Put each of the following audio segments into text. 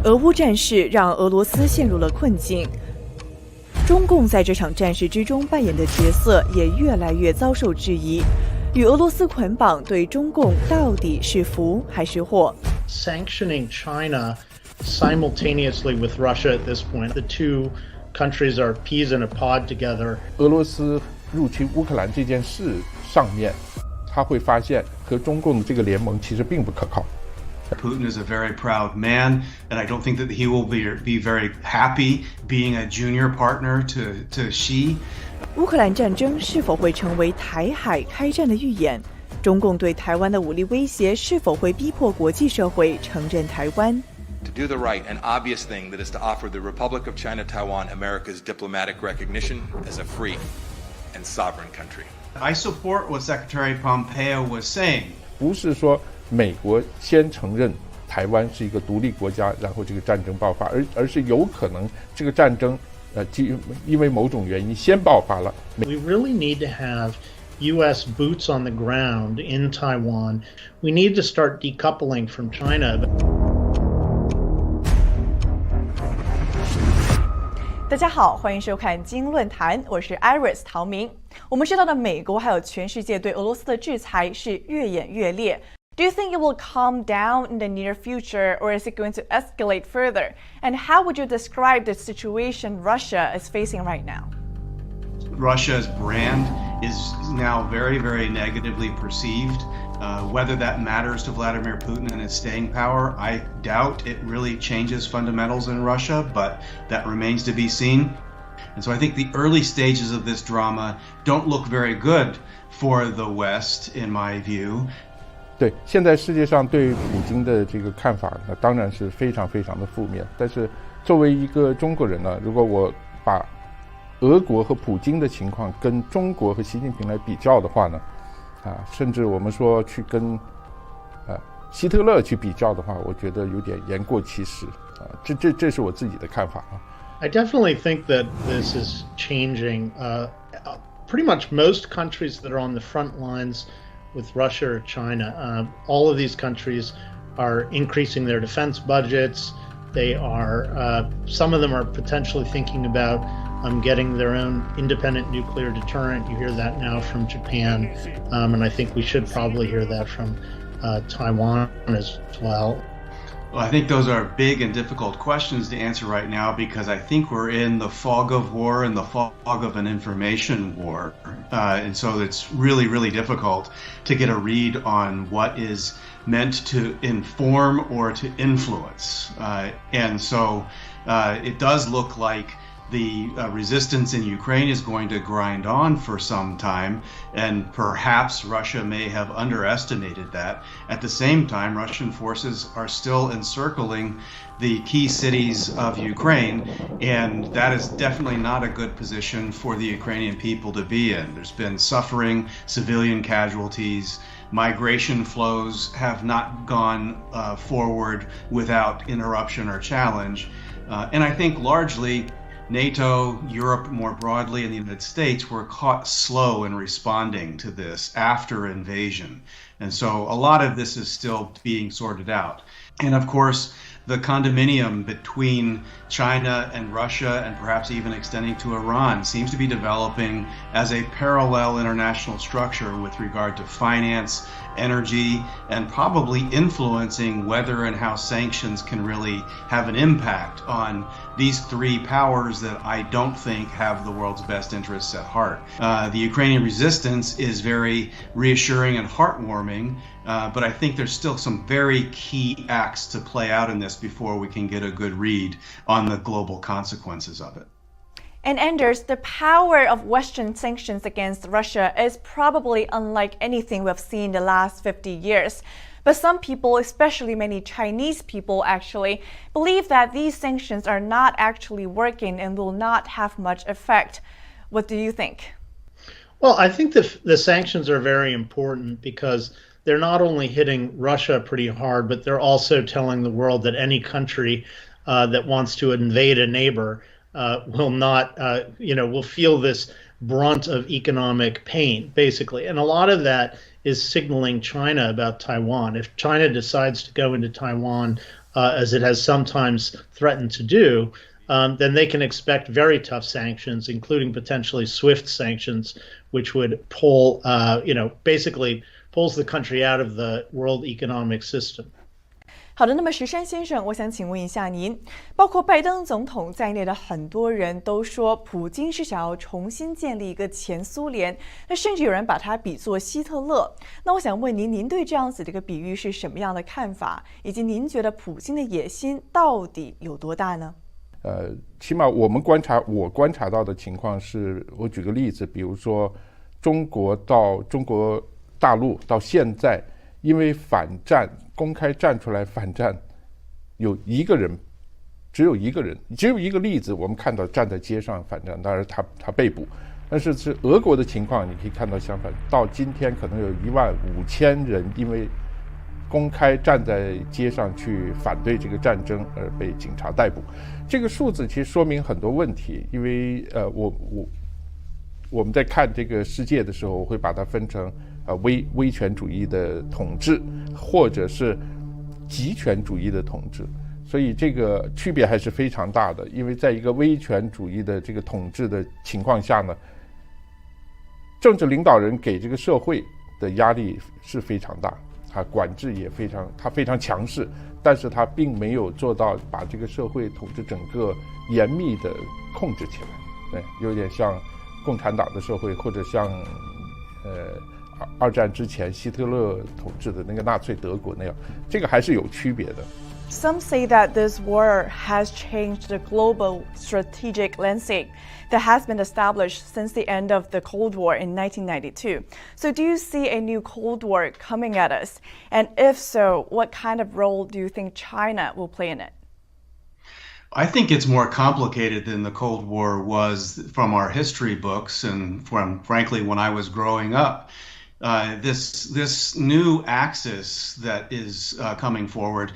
俄乌战事让俄罗斯陷入了困境，中共在这场战事之中扮演的角色也越来越遭受质疑。与俄罗斯捆绑对中共到底是福还是祸 ？Sanctioning China simultaneously with Russia at this point, the two countries are peas in a pod together. 俄罗斯入侵乌克兰这件事上面，他会发现和中共的这个联盟其实并不可靠。Putin is a very proud man, and I don't think that he will be very happy being a junior partner to Xi. 乌克兰战争是否会成为台海开战的预演？中共对台湾的武力威胁是否会逼迫国际社会承认台湾？ To do the right and obvious thing that is to offer the Republic of China Taiwan America's diplomatic recognition as a free and sovereign country. I support what Secretary Pompeo was saying. 不是说美国先承认台湾是一个独立国家，然后这个战争爆发，而是有可能这个战争因为某种原因先爆发了。We really need to have U.S. boots on the ground in Taiwan. We need to start decoupling from China. 大家好，欢迎收看《菁英论坛》，我是 Iris 陶明。我们知道的美国还有全世界对俄罗斯的制裁是越演越烈。Do you think it will calm down in the near future, or is it going to escalate further? And how would you describe the situation Russia is facing right now? Russia's brand is now very, very negatively perceived. Whether that matters to Vladimir Putin and his staying power, I doubt it really changes fundamentals in Russia, but that remains to be seen. And so I think the early stages of this drama don't look very good for the West, in my view. 对，现在世界上对普京的这个看法呢，当然是非常非常的负面。但是作为一个中国人呢，如果我把俄国和普京的情况跟中国和习近平来比较的话呢，甚至我们说去跟希特勒去比较的话，我觉得有点言过其实这是我自己的看法啊。I definitely think that this is changing. Pretty much most countries that are on the front lines with Russia or China, all of these countries are increasing their defense budgets. They are, some of them are potentially thinking about getting their own independent nuclear deterrent. You hear that now from Japan, and I think we should probably hear that from Taiwan as well. Well, I think those are big and difficult questions to answer right now because I think we're in the fog of war and the fog of an information war. And so it's really, really difficult to get a read on what is meant to inform or to influence. And so it does look like the resistance in Ukraine is going to grind on for some time, and perhaps Russia may have underestimated that. At the same time, Russian forces are still encircling the key cities of Ukraine, and that is definitely not a good position for the Ukrainian people to be in. There's been suffering, civilian casualties, migration flows have not gone forward without interruption or challenge, and I think largely NATO, Europe more broadly, and the United States were caught slow in responding to this after invasion. And so a lot of this is still being sorted out. And of course, the condominium between China and Russia, and perhaps even extending to Iran, seems to be developing as a parallel international structure with regard to finance, energy, and probably influencing whether and how sanctions can really have an impact on these three powers that I don't think have the world's best interests at heart. The Ukrainian resistance is very reassuring and heartwarming, but I think there's still some very key acts to play out in this before we can get a good read on the global consequences of it. And Anders, the power of Western sanctions against Russia is probably unlike anything we've seen in the last 50 years. But some people, especially many Chinese people actually, believe that these sanctions are not actually working and will not have much effect. What do you think? Well, I think the sanctions are very important because they're not only hitting Russia pretty hard, but they're also telling the world that any country that wants to invade a neighbor will not, will feel this brunt of economic pain, basically. And a lot of that is signaling China about Taiwan. If China decides to go into Taiwan, as it has sometimes threatened to do, then they can expect very tough sanctions, including potentially swift sanctions, which would pull, basically pulls the country out of the world economic system. 好的，那么石山先生，我想请问一下您，包括拜登总统在内的很多人都说，普京是想要重新建立一个前苏联，那甚至有人把它比作希特勒。那我想问您，您对这样子的一个比喻是什么样的看法？以及您觉得普京的野心到底有多大呢？起码我观察到的情况是，我举个例子，比如说中国大陆到现在，因为反战公开站出来反战，只有一个人，只有一个例子，我们看到站在街上反战，当然他被捕，但是俄国的情况，你可以看到相反，到今天可能有15000人因为公开站在街上去反对这个战争而被警察逮捕。这个数字其实说明很多问题，因为我们在看这个世界的时候，我会把它分成威权主义的统治，或者是极权主义的统治，所以这个区别还是非常大的。因为在一个威权主义的这个统治的情况下呢，政治领导人给这个社会的压力是非常大，他管制也非常强势，但是他并没有做到把这个社会统治整个严密的控制起来，对，有点像共产党的社会，或者像二战之前希特勒统治的那个纳粹德国那样，这个还是有区别的。Some say that this war has changed the global strategic landscape that has been established since the end of the Cold War in 1992. So do you see a new Cold War coming at us? And if so, what kind of role do you think China will play in it? I think it's more complicated than the Cold War was from our history books and from, frankly, when I was growing up. This new axis that is coming forward,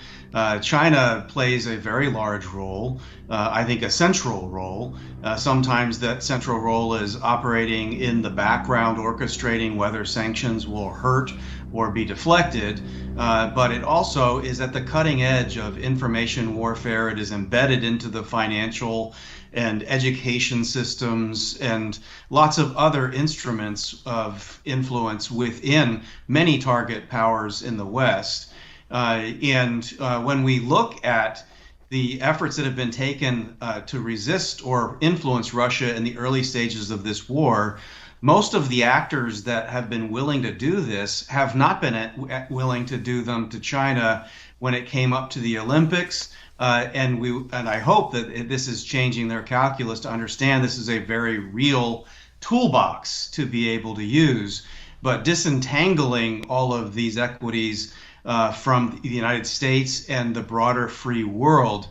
China plays a very large role, I think a central role. Sometimes that central role is operating in the background, orchestrating whether sanctions will hurt or be deflected, but it also is at the cutting edge of information warfare. It is embedded into the financial and education systems and lots of other instruments of influence within many target powers in the West. When we look at the efforts that have been taken to resist or influence Russia in the early stages of this war, most of the actors that have been willing to do this have not been willing to do them to China when it came up to the Olympics. And I hope that this is changing their calculus to understand this is a very real toolbox to be able to use. But disentangling all of these equities from the United States and the broader free world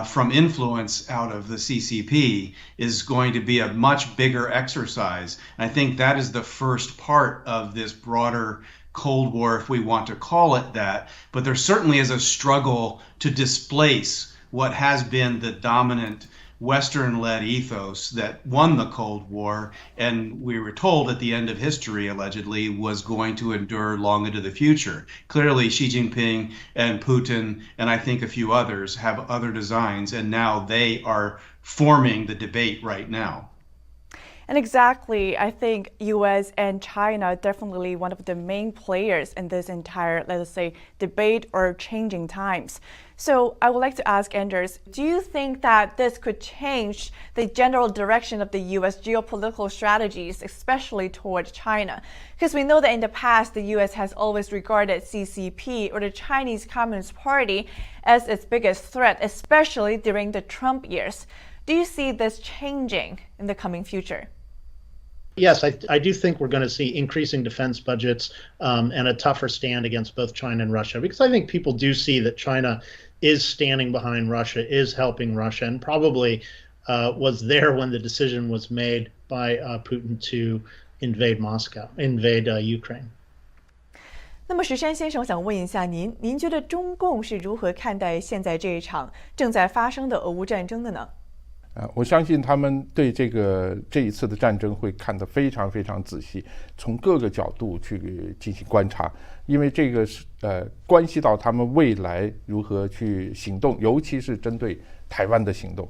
from influence out of the CCP is going to be a much bigger exercise. I think that is the first part of this broader Cold War, if we want to call it that, but there certainly is a struggle to displace what has been the dominant Western-led ethos that won the Cold War, and we were told at the end of history, allegedly, was going to endure long into the future. Clearly, Xi Jinping and Putin, and I think a few others, have other designs, and now they are forming the debate right now. And exactly, I think US and China are definitely one of the main players in this entire, let us say, debate or changing times. So I would like to ask Anders, do you think that this could change the general direction of the US geopolitical strategies, especially towards China? Because we know that in the past, the US has always regarded CCP or the Chinese Communist Party as its biggest threat, especially during the Trump years. Do you see this changing in the coming future? Yes, I do think we're going to see increasing defense budgets and a tougher stand against both China and Russia, because I think people do see that China is standing behind Russia, is helping Russia, and probably was there when the decision was made by Putin to invade Ukraine. 那么石山先生，我想问一下您觉得中共是如何看待现在这一场正在发生的俄乌战争的呢？我相信他们对这一次的战争会看得非常非常仔细，从各个角度去进行观察，因为这个是关系到他们未来如何去行动，尤其是针对台湾的行动，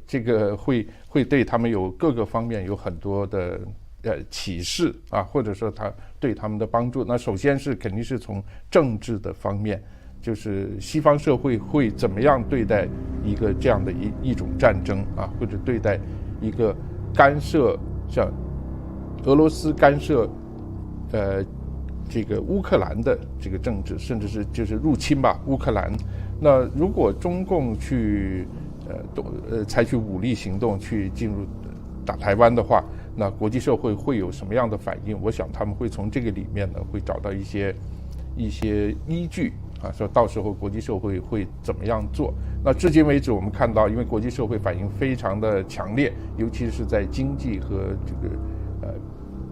这个会对他们有各个方面有很多的启示啊，或者说对他们的帮助。那首先是肯定是从政治的方面。就是西方社会会怎么样对待一个这样的一种战争啊，或者对待一个干涉，像俄罗斯干涉这个乌克兰的这个政治，甚至是就是入侵吧乌克兰。那如果中共去采取武力行动去进入打台湾的话，那国际社会会有什么样的反应？我想他们会从这个里面呢会找到一些依据。说到时候国际社会会怎么样做？那至今为止，我们看到，因为国际社会反应非常的强烈，尤其是在经济和这个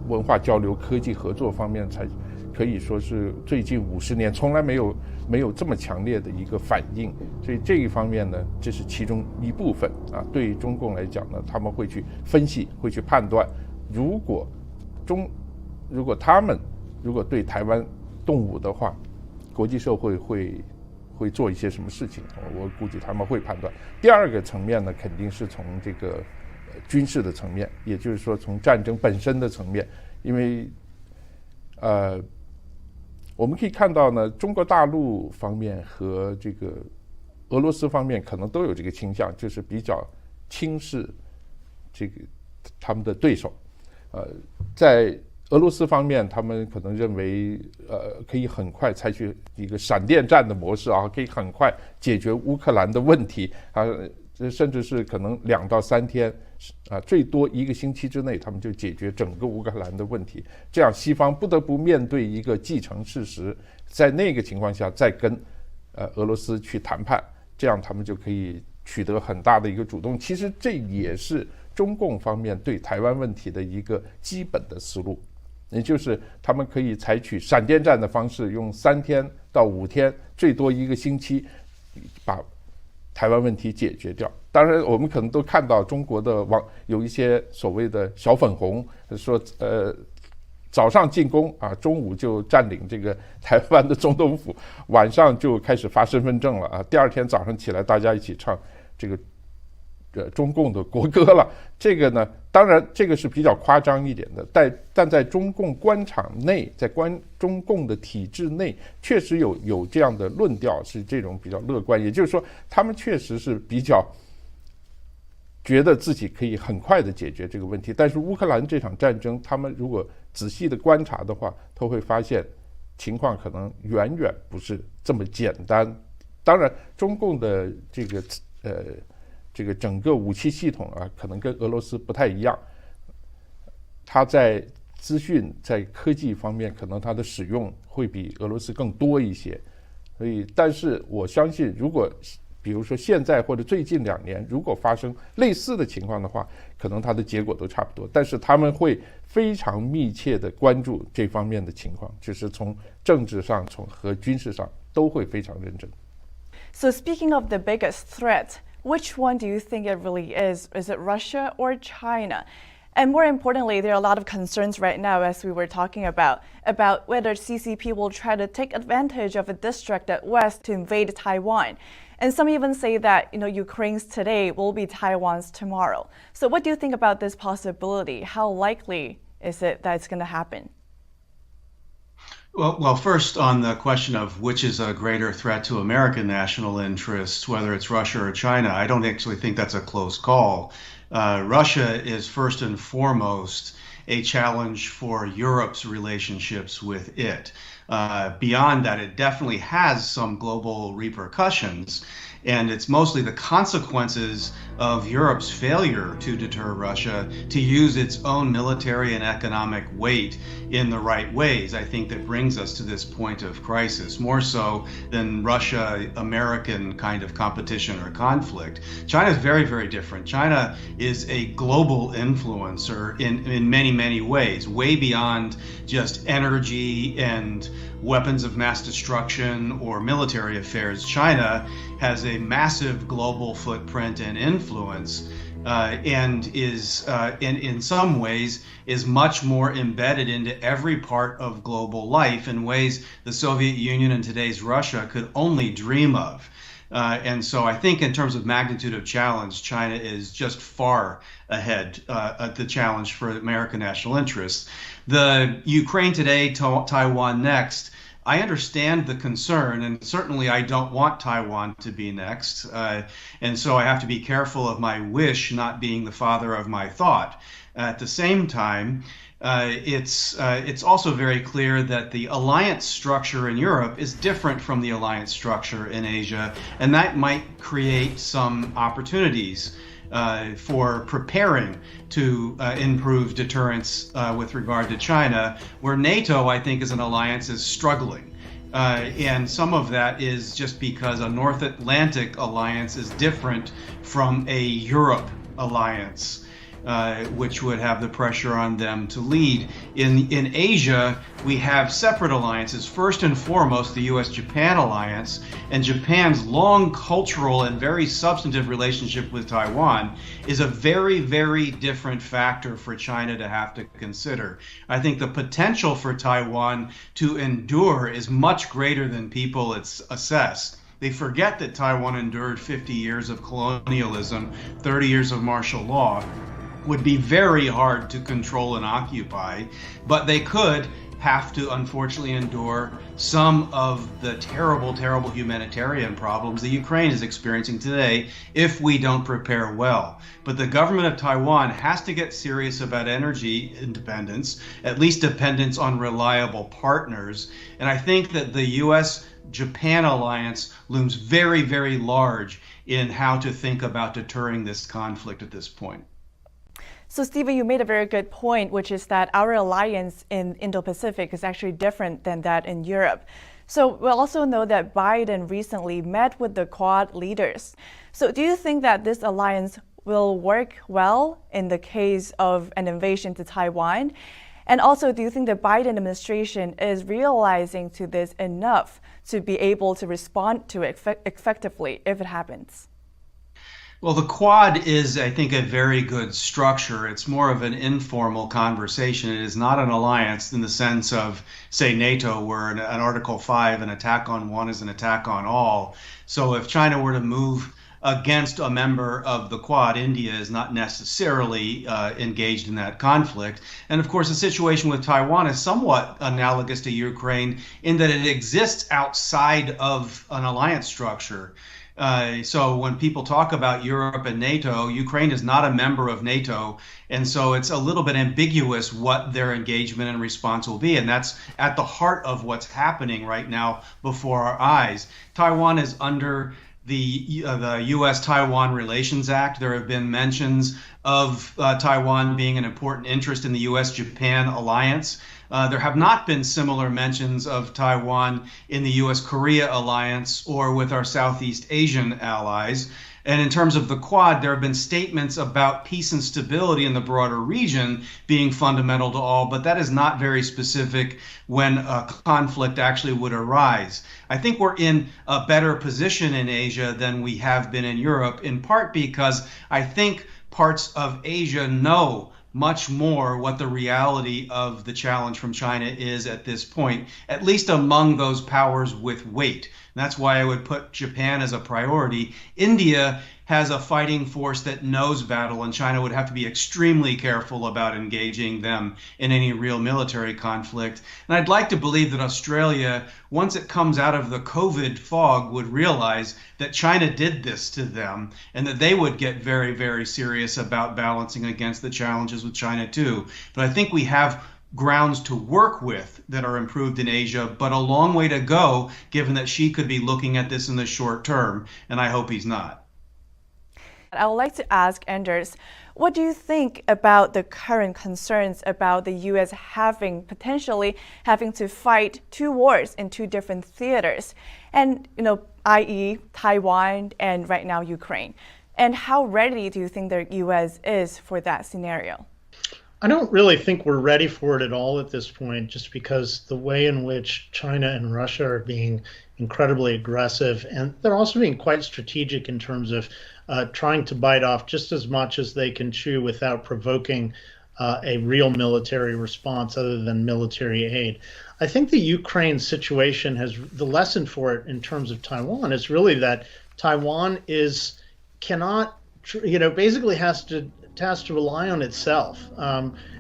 文化交流、科技合作方面，才可以说是最近50年从来没有这么强烈的一个反应。所以这一方面呢，这是其中一部分啊。对于中共来讲呢，他们会去分析，会去判断，如果他们对台湾动武的话。国际社会会做一些什么事情？我估计他们会判断。第二个层面呢，肯定是从这个军事的层面，也就是说从战争本身的层面，因为我们可以看到呢，中国大陆方面和这个俄罗斯方面可能都有这个倾向，就是比较轻视这个他们的对手。在俄罗斯方面，他们可能认为，可以很快采取一个闪电战的模式啊，可以很快解决乌克兰的问题啊，甚至是可能2到3天啊，最多1个星期之内，他们就解决整个乌克兰的问题。这样，西方不得不面对一个既成事实，在那个情况下再跟俄罗斯去谈判，这样他们就可以取得很大的一个主动。其实这也是中共方面对台湾问题的一个基本的思路。也就是他们可以采取闪电战的方式，用3天到5天，最多1个星期，把台湾问题解决掉。当然，我们可能都看到中国的有一些所谓的小粉红说，早上进攻啊，中午就占领这个台湾的总统府，晚上就开始发身份证了啊，第2天早上起来大家一起唱这个中共的国歌了。这个呢，当然这个是比较夸张一点的，但在中共官场内，在中共的体制内，确实有这样的论调，是这种比较乐观。也就是说，他们确实是比较觉得自己可以很快的解决这个问题。但是乌克兰这场战争，他们如果仔细的观察的话，都会发现情况可能远远不是这么简单。当然，中共的这个整个武器系统啊，可能跟俄罗斯不太一样，它在资讯、在科技方面，可能它的使用会比俄罗斯更多一些。所以，但是我相信，如果比如说现在或者最近2年，如果发生类似的情况的话，可能它的结果都差不多。但是他们会非常密切的关注这方面的情况，就是从政治上、和军事上都会非常认真。So speaking of the biggest threat, which one do you think it really is? Is it Russia or China? And more importantly, there are a lot of concerns right now, as we were talking about whether CCP will try to take advantage of a distracted West to invade Taiwan. And some even say that, Ukraine's today will be Taiwan's tomorrow. So what do you think about this possibility? How likely is it that it's going to happen? Well, first on the question of which is a greater threat to American national interests, whether it's Russia or China, I don't actually think that's a close call. Russia is first and foremost a challenge for Europe's relationships with it. Beyond that, it definitely has some global repercussions, and it's mostly the consequences of Europe's failure to deter Russia to use its own military and economic weight in the right ways, I think, that brings us to this point of crisis, more so than Russia-American kind of competition or conflict. China is very, very different. China is a global influencer in many, many ways, way beyond just energy and weapons of mass destruction or military affairs. China has a massive global footprint and influence, and is in some ways is much more embedded into every part of global life in ways the Soviet Union and today's Russia could only dream of. And so I think in terms of magnitude of challenge, China is just far ahead at the challenge for American national interests. The Ukraine today, Taiwan next, I understand the concern, and certainly I don't want Taiwan to be next. And so I have to be careful of my wish not being the father of my thought. At the same time, it's also very clear that the alliance structure in Europe is different from the alliance structure in Asia, and that might create some opportunities for preparing to improve deterrence with regard to China, where NATO, I think, as an alliance is struggling. And some of that is just because a North Atlantic alliance is different from a Europe alliance, which would have the pressure on them to lead. In Asia, we have separate alliances. First and foremost, the U.S.-Japan alliance, and Japan's long cultural and very substantive relationship with Taiwan is a very, very different factor for China to have to consider. I think the potential for Taiwan to endure is much greater than people assess. They forget that Taiwan endured 50 years of colonialism, 30 years of martial law. Would be very hard to control and occupy, but they could have to unfortunately endure some of the terrible, terrible humanitarian problems that Ukraine is experiencing today if we don't prepare well. But the government of Taiwan has to get serious about energy independence, at least dependence on reliable partners. And I think that the U.S.-Japan alliance looms very, very large in how to think about deterring this conflict at this point. So, Stephen, you made a very good point, which is that our alliance in Indo-Pacific is actually different than that in Europe. So we also know that Biden recently met with the Quad leaders. So do you think that this alliance will work well in the case of an invasion to Taiwan? And also, do you think the Biden administration is realizing to this enough to be able to respond to it effectively if it happens? Well, the Quad is, I think, a very good structure. It's more of an informal conversation. It is not an alliance in the sense of, say, NATO, where an Article 5, an attack on one is an attack on all. So if China were to move against a member of the Quad, India is not necessarily engaged in that conflict. And of course, the situation with Taiwan is somewhat analogous to Ukraine in that it exists outside of an alliance structure. So when people talk about Europe and NATO, Ukraine is not a member of NATO. And so it's a little bit ambiguous what their engagement and response will be. And that's at the heart of what's happening right now before our eyes. Taiwan is under the U.S.-Taiwan Relations Act. There have been mentions of Taiwan being an important interest in the U.S.-Japan alliance. There have not been similar mentions of Taiwan in the U.S.-Korea alliance or with our Southeast Asian allies. And in terms of the Quad, there have been statements about peace and stability in the broader region being fundamental to all, but that is not very specific when a conflict actually would arise. I think we're in a better position in Asia than we have been in Europe, in part because I think parts of Asia know much more what the reality of the challenge from China is at this point, at least among those powers with weight. And that's why I would put Japan as a priority. India has a fighting force that knows battle, and China would have to be extremely careful about engaging them in any real military conflict. And I'd like to believe that Australia, once it comes out of the COVID fog, would realize that China did this to them and that they would get very, very serious about balancing against the challenges with China too. But I think we have grounds to work with that are improved in Asia, but a long way to go, given that Xi could be looking at this in the short term, and I hope he's not. I would like to ask Anders, what do you think about the current concerns about the U.S. potentially having to fight two wars in two different theaters, and i.e. Taiwan and right now Ukraine? And how ready do you think the U.S. is for that scenario? I don't really think we're ready for it at all at this point, just because the way in which China and Russia are being incredibly aggressive, and they're also being quite strategic in terms of trying to bite off just as much as they can chew without provoking a real military response other than military aid. I think the Ukraine situation has the lesson for it in terms of Taiwan is really that Taiwan basically has to rely on itself.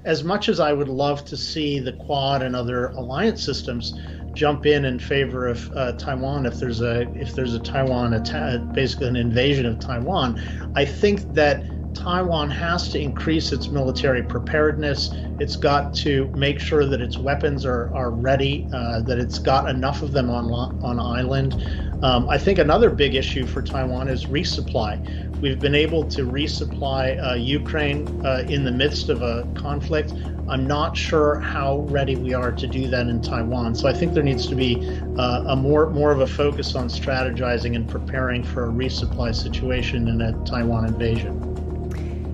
As much as I would love to see the Quad and other alliance systems jump in favor of Taiwan if there's a Taiwan attack, basically an invasion of Taiwan, I think that Taiwan has to increase its military preparedness. It's got to make sure that its weapons are ready, that it's got enough of them on island. I think another big issue for Taiwan is resupply. We've been able to resupply Ukraine in the midst of a conflict. I'm not sure how ready we are to do that in Taiwan. So I think there needs to be a more of a focus on strategizing and preparing for a resupply situation in a Taiwan invasion.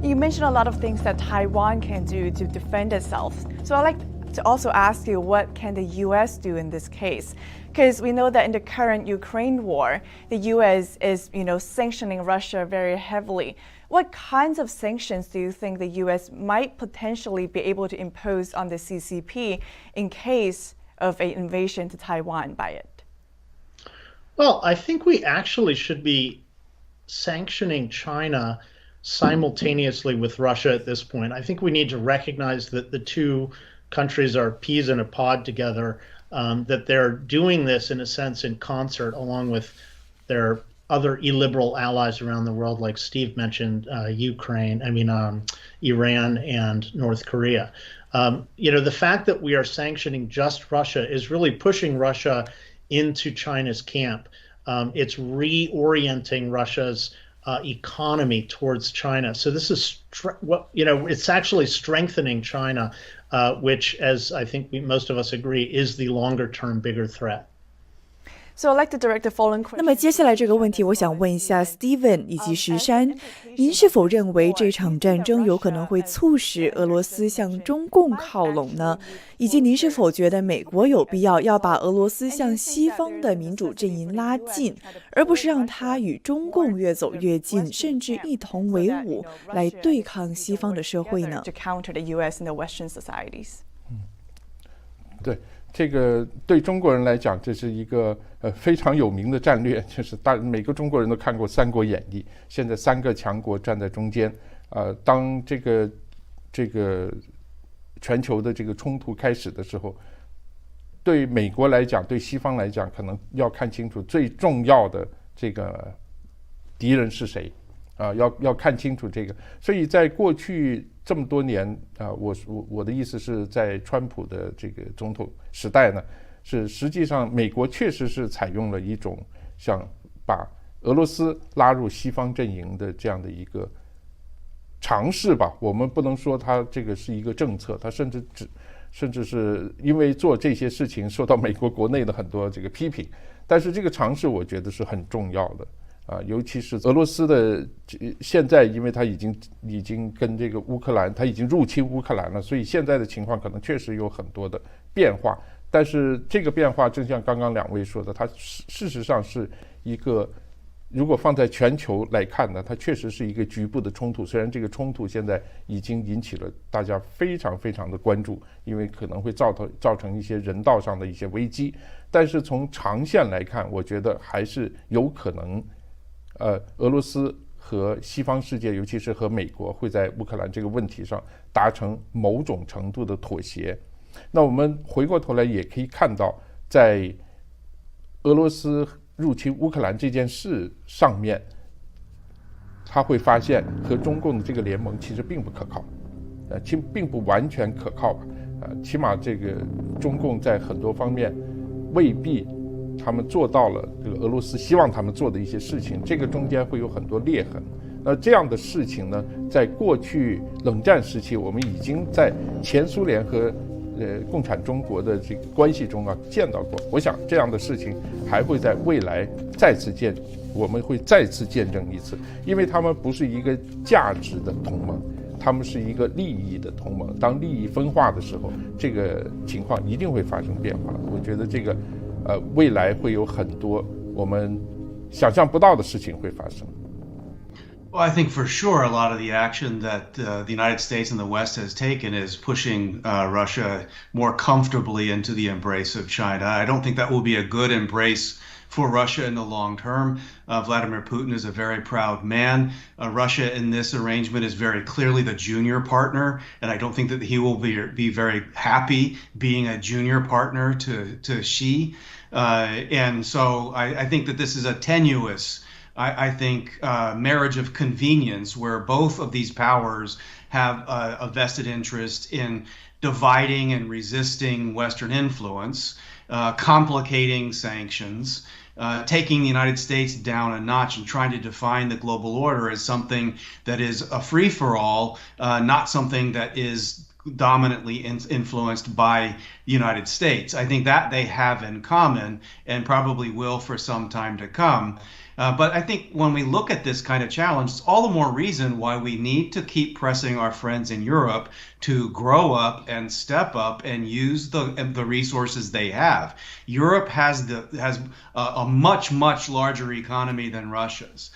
You mentioned a lot of things that Taiwan can do to defend itself. So I'd like to also ask you, what can the U.S. do in this case? Because we know that in the current Ukraine war, the U.S. is, sanctioning Russia very heavily. What kinds of sanctions do you think the U.S. might potentially be able to impose on the CCP in case of an invasion to Taiwan by it? Well, I think we actually should be sanctioning China simultaneously with Russia at this point. I think we need to recognize that the two countries are peas in a pod together, that they're doing this in a sense in concert along with their other illiberal allies around the world, like Steve mentioned, Iran and North Korea. The fact that we are sanctioning just Russia is really pushing Russia into China's camp. It's reorienting Russia's economy towards China. So this is it's actually strengthening China, which, as I think most of us agree, is the longer-term bigger threat. So I'd like to direct the following question. 那么接下来这个问题，我想问一下 Steven 以及石山，您是否认为这场战争有可能会促使俄罗斯向中共靠拢呢？以及您是否觉得美国有必要把俄罗斯向西方的民主阵营拉近，而不是让它与中共越走越近，甚至一同为伍来对抗西方的社会呢？ To counter the U.S. and the Western societies. 对。这个对中国人来讲，这是一个非常有名的战略，就是每个中国人都看过《三国演义》，现在三个强国站在中间，当这个全球的这个冲突开始的时候，对美国来讲，对西方来讲，可能要看清楚最重要的这个敌人是谁，要看清楚这个。所以在过去这么多年我的意思是在川普的这个总统时代呢，是实际上美国确实是采用了一种像把俄罗斯拉入西方阵营的这样的一个尝试吧。我们不能说它这个是一个政策，它甚至是因为做这些事情受到美国国内的很多这个批评，但是这个尝试我觉得是很重要的。尤其是俄罗斯的现在，因为他已经跟这个乌克兰，他已经入侵乌克兰了，所以现在的情况可能确实有很多的变化。但是这个变化，正像刚刚两位说的，它事实上是一个，如果放在全球来看呢，它确实是一个局部的冲突。虽然这个冲突现在已经引起了大家非常非常的关注，因为可能会造成一些人道上的一些危机，但是从长线来看，我觉得还是有可能。俄罗斯和西方世界，尤其是和美国，会在乌克兰这个问题上达成某种程度的妥协。那我们回过头来也可以看到，在俄罗斯入侵乌克兰这件事上面，他会发现和中共的这个联盟其实并不可靠，并不完全可靠吧。起码这个中共在很多方面未必。他们做到了这个俄罗斯希望他们做的一些事情，这个中间会有很多裂痕。那这样的事情呢，在过去冷战时期，我们已经在前苏联和共产中国的这个关系中见到过。我想这样的事情还会在未来我们会再次见证一次，因为他们不是一个价值的同盟，他们是一个利益的同盟。当利益分化的时候，这个情况一定会发生变化。我觉得这个未来会有很多我们想象不到的事情会发生。Well, I think for sure a lot of the action that the United States and the West has taken is pushing Russia more comfortably into the embrace of China. I don't think that will be a good embrace for Russia in the long term. Vladimir Putin is a very proud man. Russia in this arrangement is very clearly the junior partner, and I don't think that he will be very happy being a junior partner to Xi. And so I think that this is a tenuous, I think, marriage of convenience where both of these powers have a vested interest in dividing and resisting Western influence, complicating sanctions, taking the United States down a notch and trying to define the global order as something that is a free-for-all, not something that is dominantly influenced by the United States. I think that they have in common and probably will for some time to come. But I think when we look at this kind of challenge, it's all the more reason why we need to keep pressing our friends in Europe to grow up and step up and use the resources they have. Europe has a much larger economy than Russia's.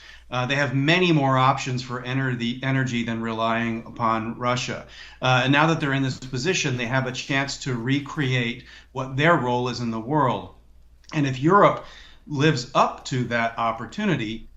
They have many more options for energy than relying upon Russia. And now that they're in this position, they have a chance to recreate what their role is in the world. And if Europe lives up to that opportunity,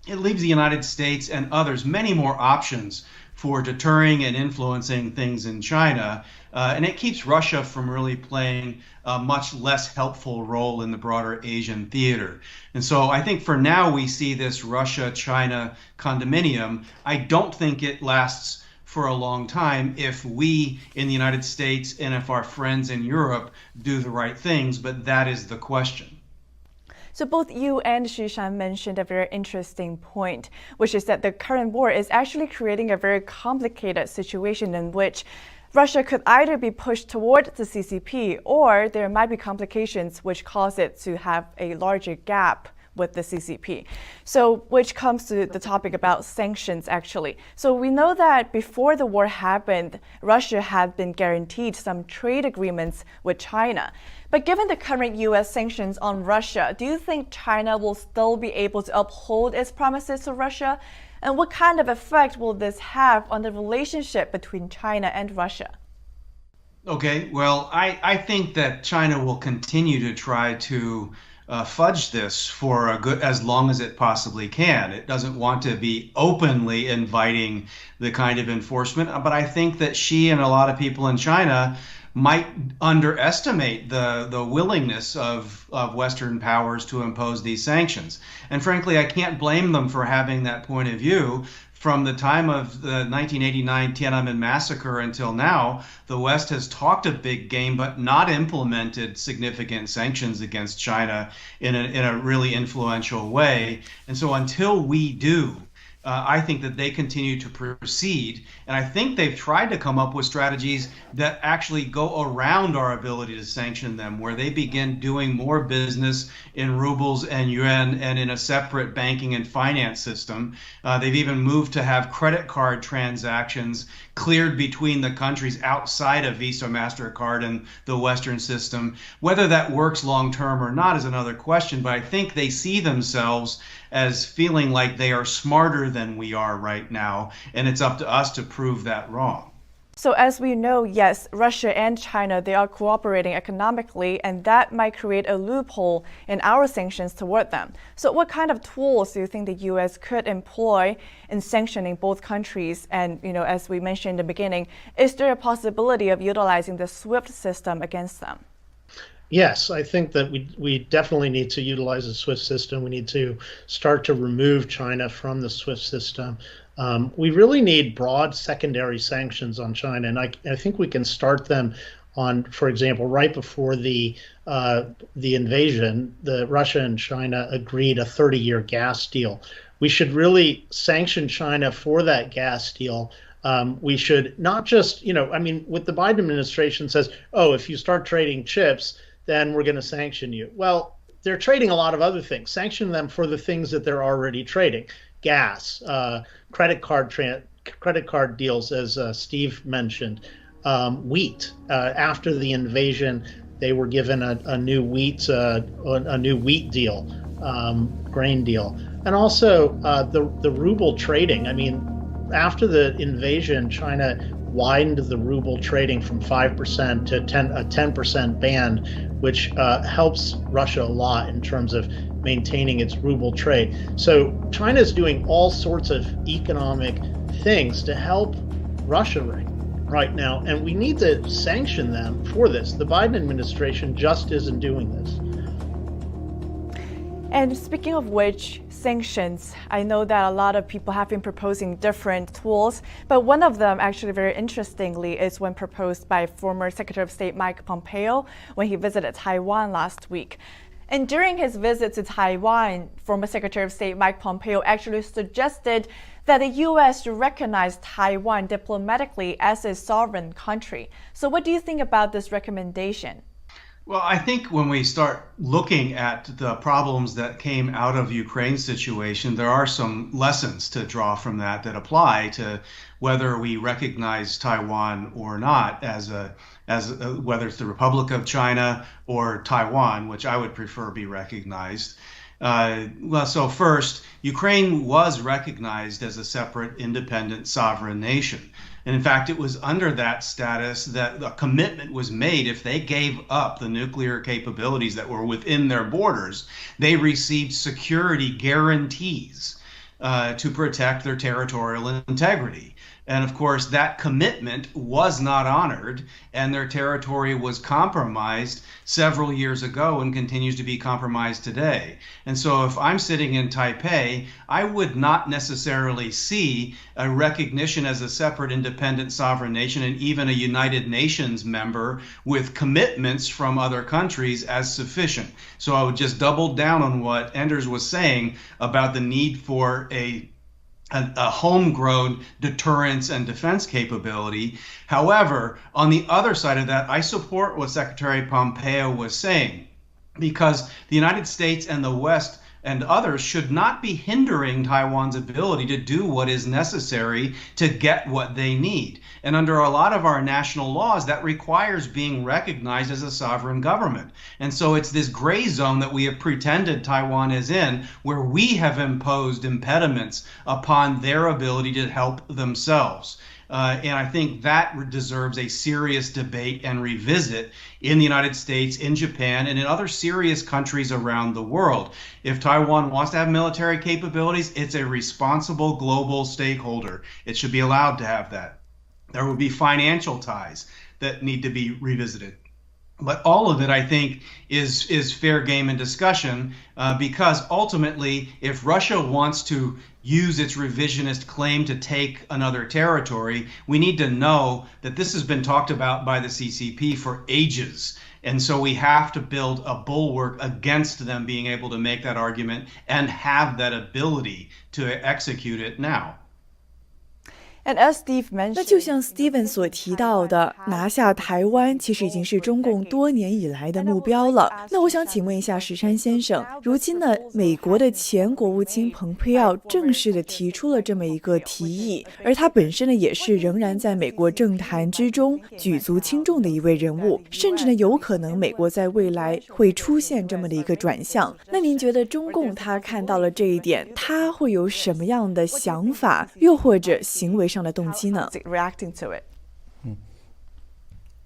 it leaves the United States and others many more options for deterring and influencing things in China. And it keeps Russia from really playing a much less helpful role in the broader Asian theater. And so I think for now we see this Russia-China condominium. I don't think it lasts for a long time if we in the United States and if our friends in Europe do the right things, but that is the question. So both you and Xishan mentioned a very interesting point, which is that the current war is actually creating a very complicated situation in which Russia could either be pushed toward the CCP or there might be complications which cause it to have a larger gap with the CCP. So which comes to the topic about sanctions actually. So we know that before the war happened, Russia had been guaranteed some trade agreements with China. But given the current US sanctions on Russia, do you think China will still be able to uphold its promises to Russia? And what kind of effect will this have on the relationship between China and Russia? Okay, well, I think that China will continue to try to fudge this for as long as it possibly can. It doesn't want to be openly inviting the kind of enforcement, but I think that Xi and a lot of people in China might underestimate the willingness of Western powers to impose these sanctions. And frankly, I can't blame them for having that point of view. From the time of the 1989 Tiananmen massacre until now, the West has talked a big game but not implemented significant sanctions against China in a really influential way. And so until we do, I think that they continue to proceed. And I think they've tried to come up with strategies that actually go around our ability to sanction them, where they begin doing more business in rubles and yuan and in a separate banking and finance system. They've even moved to have credit card transactions cleared between the countries outside of Visa, MasterCard, and the Western system. Whether that works long term or not is another question, but I think they see themselves as feeling like they are smarter than we are right now, and it's up to us to prove that wrong. So as we know, yes, Russia and China, they are cooperating economically, and that might create a loophole in our sanctions toward them. So what kind of tools do you think the U.S. could employ in sanctioning both countries? And, as we mentioned in the beginning, is there a possibility of utilizing the SWIFT system against them? Yes, I think that we definitely need to utilize the SWIFT system. We need to start to remove China from the SWIFT system. We really need broad secondary sanctions on China, and I think we can start them on, for example, right before the invasion, Russia and China agreed a 30-year gas deal. We should really sanction China for that gas deal. We should not just, with the Biden administration says, oh, if you start trading chips, then we're going to sanction you. Well, they're trading a lot of other things. Sanction them for the things that they're already trading. Gas, credit card credit card deals, as Steve mentioned. Wheat, after the invasion, they were given a new wheat deal, grain deal, and also the ruble trading. I mean, after the invasion, China widened the ruble trading from 5% to a 10% band, which helps Russia a lot in terms of maintaining its ruble trade. So China is doing all sorts of economic things to help Russia right now, and we need to sanction them for this. The Biden administration just isn't doing this. And speaking of which, sanctions, I know that a lot of people have been proposing different tools, but one of them, actually very interestingly, is one proposed by former Secretary of State Mike Pompeo when he visited Taiwan last week. And during his visit to Taiwan, former Secretary of State Mike Pompeo actually suggested that the U.S. should recognize Taiwan diplomatically as a sovereign country. So what do you think about this recommendation? Well, I think when we start looking at the problems that came out of Ukraine's situation, there are some lessons to draw from that apply to whether we recognize Taiwan or not as whether it's the Republic of China or Taiwan, which I would prefer be recognized. So first, Ukraine was recognized as a separate, independent, sovereign nation. And in fact, it was under that status that a commitment was made. If they gave up the nuclear capabilities that were within their borders, they received security guarantees to protect their territorial integrity. And of course, that commitment was not honored, and their territory was compromised several years ago and continues to be compromised today. And so if I'm sitting in Taipei, I would not necessarily see a recognition as a separate, independent, sovereign nation and even a United Nations member with commitments from other countries as sufficient. So I would just double down on what Anders was saying about the need for a homegrown deterrence and defense capability. However, on the other side of that, I support what Secretary Pompeo was saying, because the United States and the West and others should not be hindering Taiwan's ability to do what is necessary to get what they need. And under a lot of our national laws, that requires being recognized as a sovereign government. And so it's this gray zone that we have pretended Taiwan is in, where we have imposed impediments upon their ability to help themselves. And I think that deserves a serious debate and revisit in the United States, in Japan, and in other serious countries around the world. If Taiwan wants to have military capabilities, it's a responsible global stakeholder. It should be allowed to have that. There will be financial ties that need to be revisited. But all of it, I think, is fair game and discussion, because ultimately, if Russia wants to use its revisionist claim to take another territory, we need to know that this has been talked about by the CCP for ages. And so we have to build a bulwark against them being able to make that argument and have that ability to execute it now. And as Steve mentioned, 那就像 Steven 所提到的，拿下台湾其实已经是中共多年以来的目标了。那我想请问一下石山先生，如今呢，美国的前国务卿蓬佩奥正式的提出了这么一个提议，而他本身呢也是仍然在美国政坛之中举足轻重的一位人物，甚至呢有可能美国在未来会出现这么的一个转向。那您觉得中共他看到了这一点，他会有什么样的想法，又或者行为上的动机呢？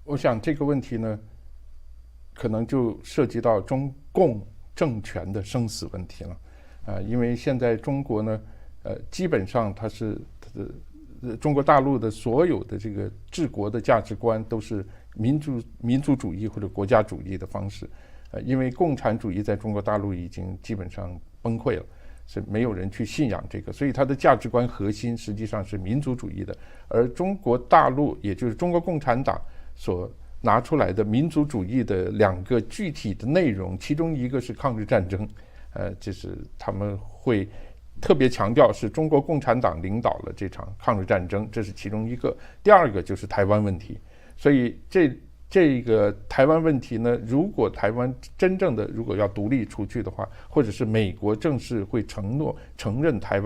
我想这个问题呢，可能就涉及到中共政权的生死问题了，因为现在中国呢，基本上它是中国大陆的所有的这个治国的价值观都是民族主义或者国家主义的方式，因为共产主义在中国大陆已经基本上崩溃了。是没有人去信仰这个，所以它的价值观核心实际上是民族主义的，而中国大陆也就是中国共产党所拿出来的民族主义的两个具体的内容，其中一个是抗日战争，就是他们会特别强调是中国共产党领导了这场抗日战争，这是其中一个。第二个就是台湾问题，所以这个台湾问题呢，如果台湾真正的如果要独立出去的话，或者是美国正式会承认台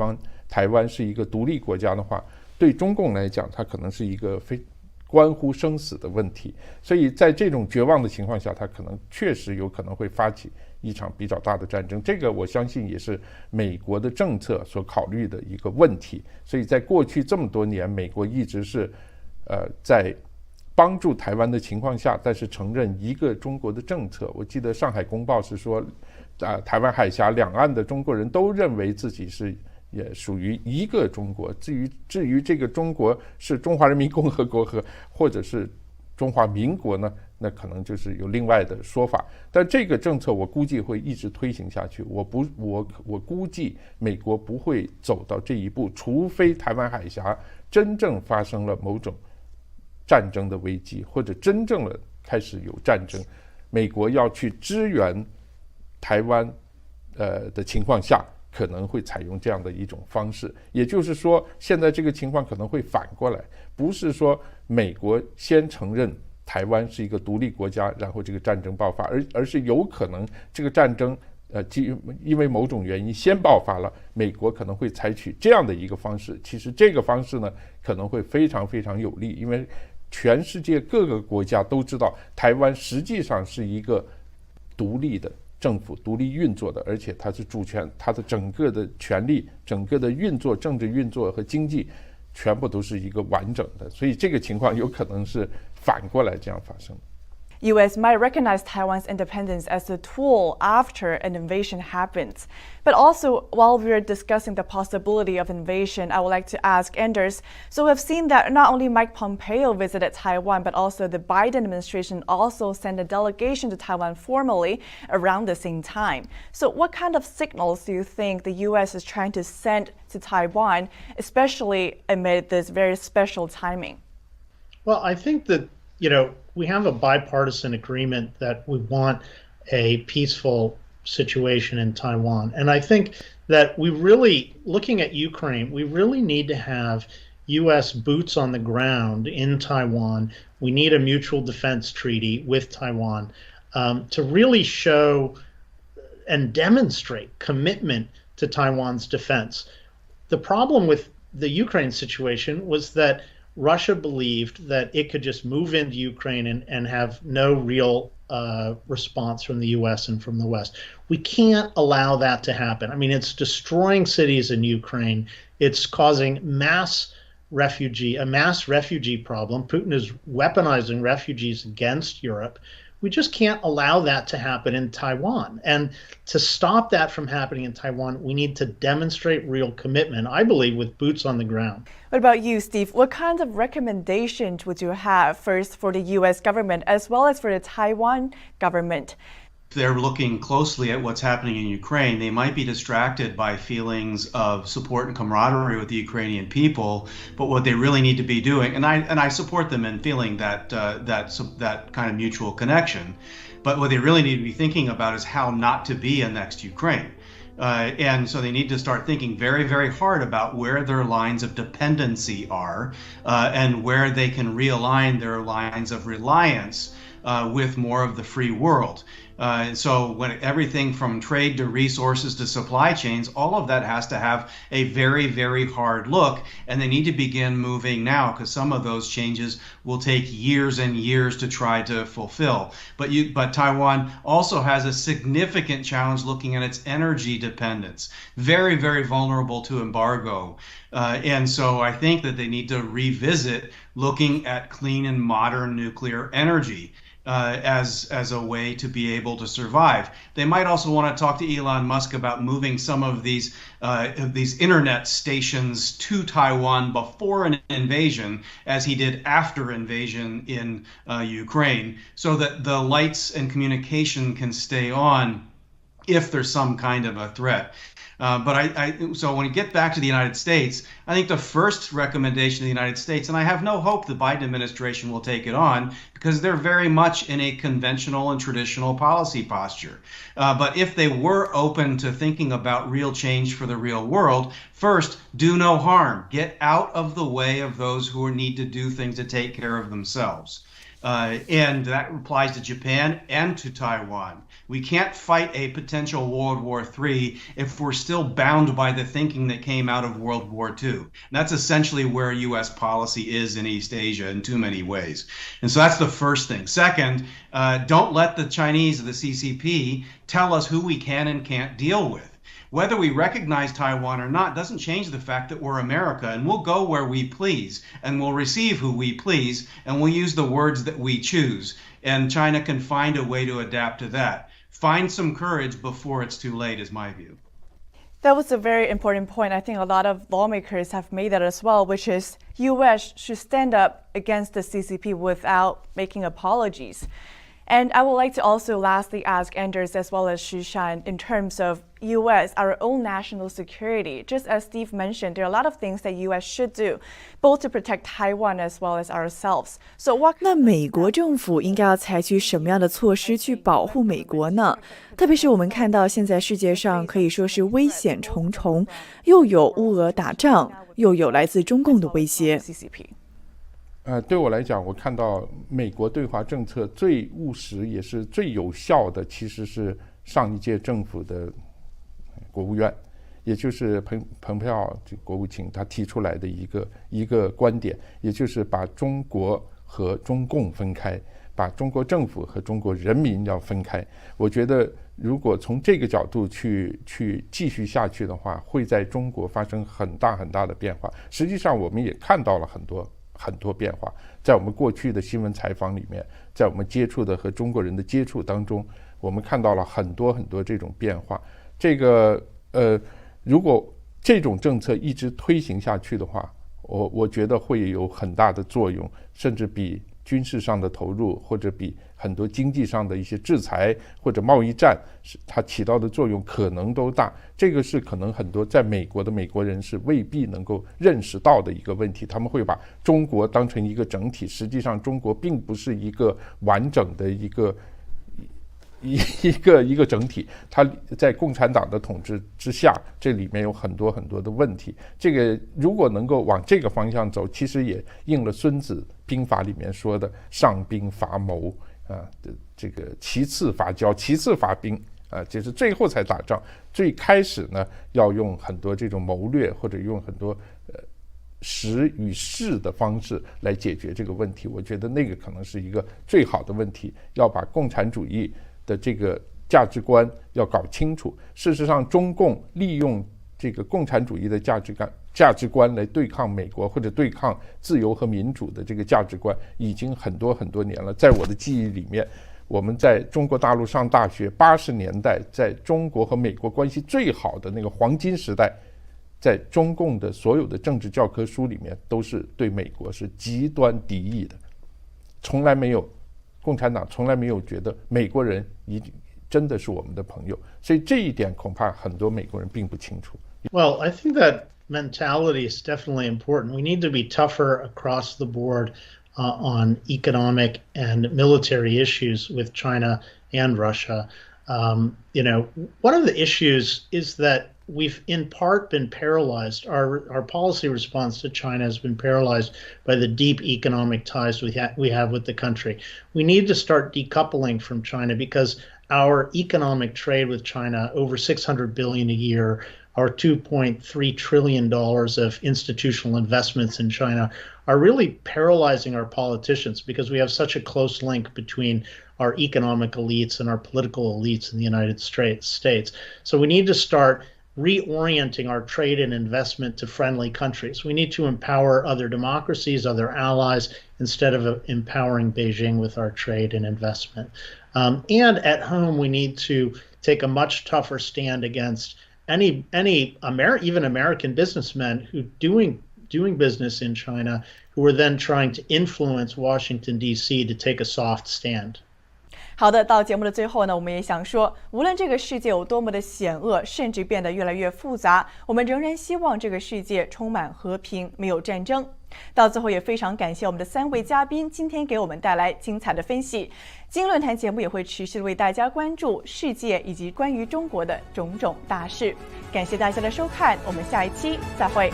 湾是一个独立国家的话，对中共来讲，它可能是一个关乎生死的问题，所以在这种绝望的情况下，它可能确实有可能会发起一场比较大的战争。这个我相信也是美国的政策所考虑的一个问题。所以在过去这么多年，美国一直是在帮助台湾的情况下，但是承认一个中国的政策。我记得上海公报是说，台湾海峡两岸的中国人都认为自己是也属于一个中国。至于这个中国是中华人民共和国或者是中华民国呢，那可能就是有另外的说法。但这个政策我估计会一直推行下去。我估计美国不会走到这一步，除非台湾海峡真正发生了某种战争的危机，或者真正的开始有战争，美国要去支援台湾的情况下，可能会采用这样的一种方式。也就是说，现在这个情况可能会反过来，不是说美国先承认台湾是一个独立国家，然后这个战争爆发，而是有可能这个战争因为某种原因先爆发了，美国可能会采取这样的一个方式。其实这个方式呢，可能会非常非常有利，因为全世界各个国家都知道，台湾实际上是一个独立的政府，独立运作的，而且它是主权，它的整个的权力、整个的运作、政治运作和经济，全部都是一个完整的。所以这个情况有可能是反过来这样发生。U.S. might recognize Taiwan's independence as a tool after an invasion happens. But also, while we're discussing the possibility of invasion, I would like to ask Anders, so we've seen that not only Mike Pompeo visited Taiwan, but also the Biden administration also sent a delegation to Taiwan formally around the same time. So what kind of signals do you think the U.S. is trying to send to Taiwan, especially amid this very special timing? Well, I think that, we have a bipartisan agreement that we want a peaceful situation in Taiwan. And I think that looking at Ukraine, we really need to have U.S. boots on the ground in Taiwan. We need a mutual defense treaty with Taiwan to really show and demonstrate commitment to Taiwan's defense. The problem with the Ukraine situation was that Russia believed that it could just move into Ukraine and have no real response from the U.S. and from the West. We can't allow that to happen. I mean, it's destroying cities in Ukraine. It's causing a mass refugee problem. Putin is weaponizing refugees against Europe. We just can't allow that to happen in Taiwan. And to stop that from happening in Taiwan, we need to demonstrate real commitment, I believe, with boots on the ground. What about you, Steve? What kinds of recommendations would you have first for the U.S. government as well as for the Taiwan government? If they're looking closely at what's happening in Ukraine, they might be distracted by feelings of support and camaraderie with the Ukrainian people. But what they really need to be doing, and I support them in feeling that kind of mutual connection. But what they really need to be thinking about is how not to be a next Ukraine. And so they need to start thinking very, very hard about where their lines of dependency are and where they can realign their lines of reliance with more of the free world. So when everything from trade to resources to supply chains, all of that has to have a very, very hard look, and they need to begin moving now because some of those changes will take years and years to try to fulfill. But Taiwan also has a significant challenge looking at its energy dependence, very, very vulnerable to embargo. And so I think that they need to revisit looking at clean and modern nuclear energy. As a way to be able to survive. They might also want to talk to Elon Musk about moving some of these internet stations to Taiwan before an invasion, as he did after invasion in Ukraine, so that the lights and communication can stay on if there's some kind of a threat. So when you get back to the United States, I think the first recommendation to the United States, and I have no hope the Biden administration will take it on because they're very much in a conventional and traditional policy posture. But if they were open to thinking about real change for the real world, first, do no harm. Get out of the way of those who need to do things to take care of themselves. And that applies to Japan and to Taiwan. We can't fight a potential World War III if we're still bound by the thinking that came out of World War II. And that's essentially where U.S. policy is in East Asia in too many ways. And so that's the first thing. Second, don't let the Chinese or the CCP tell us who we can and can't deal with. Whether we recognize Taiwan or not doesn't change the fact that we're America, and we'll go where we please, and we'll receive who we please, and we'll use the words that we choose. And China can find a way to adapt to that. Find some courage before it's too late, is my view. That was a very important point. I think a lot of lawmakers have made that as well, which is U.S. should stand up against the CCP without making apologies. And I would like to also lastly ask Anders as well as Xu-Shan in terms of U.S., our own national security. Just as Steve mentioned, there are a lot of things that U.S. should do, both to protect Taiwan as well as ourselves. So what... 那美国政府应该要采取什么样的措施去保护美国呢？特别是我们看到现在世界上可以说是危险重重，又有乌俄打仗，又有来自中共的威胁。对我来讲，我看到美国对华政策最务实也是最有效的，其实是上一届政府的国务院，也就是蓬佩奥国务卿他提出来的一个观点，也就是把中国和中共分开，把中国政府和中国人民要分开。我觉得如果从这个角度去继续下去的话，会在中国发生很大很大的变化。实际上我们也看到了很多变化，在我们过去的新闻采访里面，在我们接触的和中国人的接触当中，我们看到了很多这种变化。这个如果这种政策一直推行下去的话，我觉得会有很大的作用，甚至比军事上的投入或者比很多经济上的一些制裁或者贸易战它起到的作用可能都大。这个是可能很多在美国的美国人是未必能够认识到的一个问题，他们会把中国当成一个整体，实际上中国并不是一个完整的一个整体，它在共产党的统治之下，这里面有很多的问题。这个如果能够往这个方向走，其实也应了孙子兵法里面说的上兵伐谋这个其次伐交，其次伐兵就是最后才打仗。最开始呢，要用很多这种谋略，或者用很多时与势的方式来解决这个问题。我觉得那个可能是一个最好的问题，要把共产主义的这个价值观要搞清楚。事实上，中共利用这个共产主义的价值观来对抗美国，或者对抗自由和民主的这个价值观，已经很多年了。在我的记忆里面，我们在中国大陆上大学80年代，在中国和美国关系最好的那个黄金时代，在中共的所有的政治教科书里面都是对美国是极端敌意的，共产党从来没有觉得美国人真的是我们的朋友，所以这一点恐怕很多美国人并不清楚。Well, I think that mentality is definitely important. We need to be tougher across the board on economic and military issues with China and Russia. One of the issues is that we've in part been paralyzed. Our policy response to China has been paralyzed by the deep economic ties we have with the country. We need to start decoupling from China because our economic trade with China, over $600 billion a year, our $2.3 trillion of institutional investments in China are really paralyzing our politicians because we have such a close link between our economic elites and our political elites in the United States. So we need to start reorienting our trade and investment to friendly countries. We need to empower other democracies, other allies, instead of empowering Beijing with our trade and investment. And at home, we need to take a much tougher stand against even American businessmen who doing business in China, who are then trying to influence Washington, D.C. to take a soft stand. 好的，到节目的最后呢，我们也想说，无论这个世界有多么的险恶，甚至变得越来越复杂，我们仍然希望这个世界充满和平，没有战争。到最后也非常感谢我们的3位嘉宾今天给我们带来精彩的分析。今日论坛节目也会持续为大家关注世界以及关于中国的种种大事。感谢大家的收看，我们下一期再会。